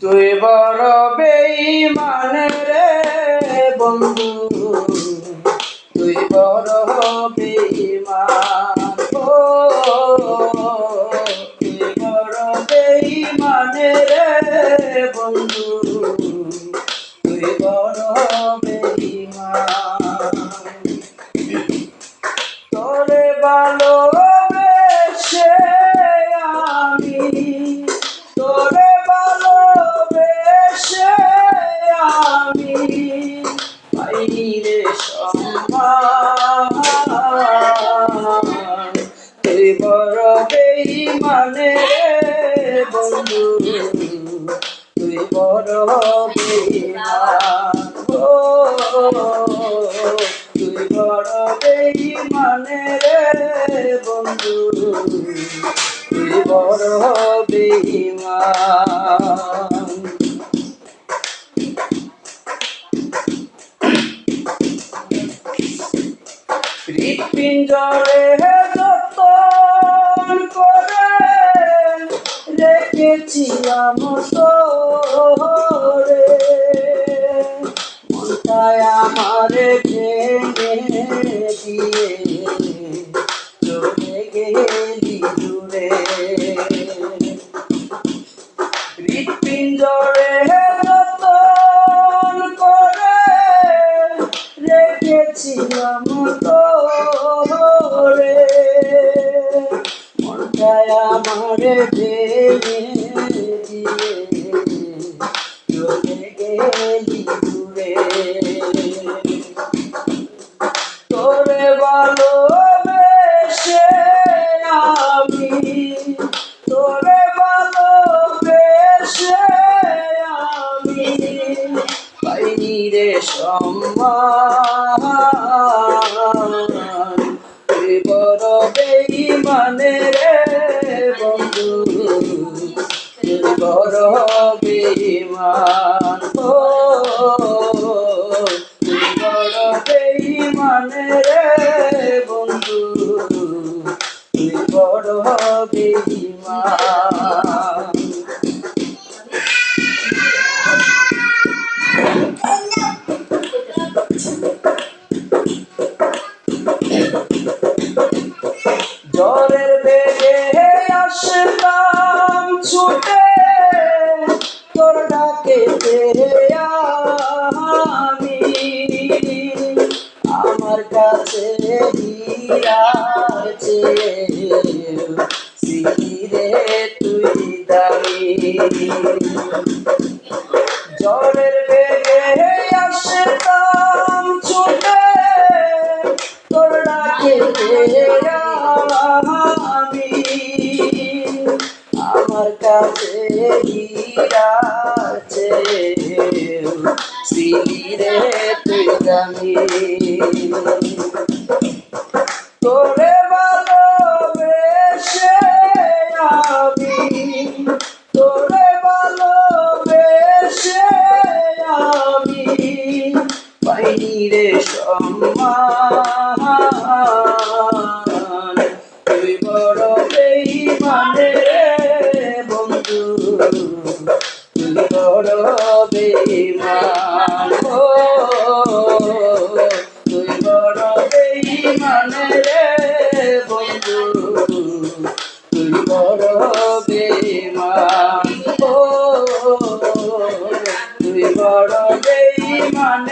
তুই বড় বেঈমান রে বন্ধু, তুই বড় বেঈমান। ও তুই বড় বেঈমান রে বন্ধু, তুই বড় বেঈমান। তোরে ভালোবেসে আমি, তোরে ভালোবেসে আমি পাইনি রে সম্মান। তুই বড় বেঈমান রে বন্ধু, তুই বড় বেঈমান। ও তুই বড় বেঈমান রে বন্ধু, তুই বড় বেঈমান। হৃৎপিঞ্জরে যতন করে রেখেছিলাম তোরে, মনটায় আমারে ভেঙে দিয়ে চলে গেলি দূরে। হৃৎপিঞ্জরে যতন করে রেখেছিলাম তোরে, মনটায় আমারে ভেঙে দিয়ে চলে গেলি দূরে। তোরে ভালোবেসে আমি, তোরে ভালোবেসে আমি পাইনি রে সম্মান। তুই বড় বেঈমান রে বন্ধু, তুই বড় বেঈমান। ও তুই বড় বেঈমান রে বন্ধু, তুই বড় বেঈমান। ঝড়ের বেগে আসলাম ছুটে তোর ডাকে আমি, আমার কাছে হিরাছে সিরে তুই দামি। ঝড়ের বেগে আসলাম ছুটে তোর ডাকে আমি, আমার কাছে হিরাছে সিরে তুই দামি। তোরে ভালোবেসে আমি, তোরে ভালোবেসে আমি পাইনি রে সম্মান। তুই বড় বেঈমান রে বন্ধু, তুই বড় বেঈমান। ও তুই বড় বেঈমান রে বন্ধু, তুই বড় বেঈমান। ও তুই বড় বেঈমান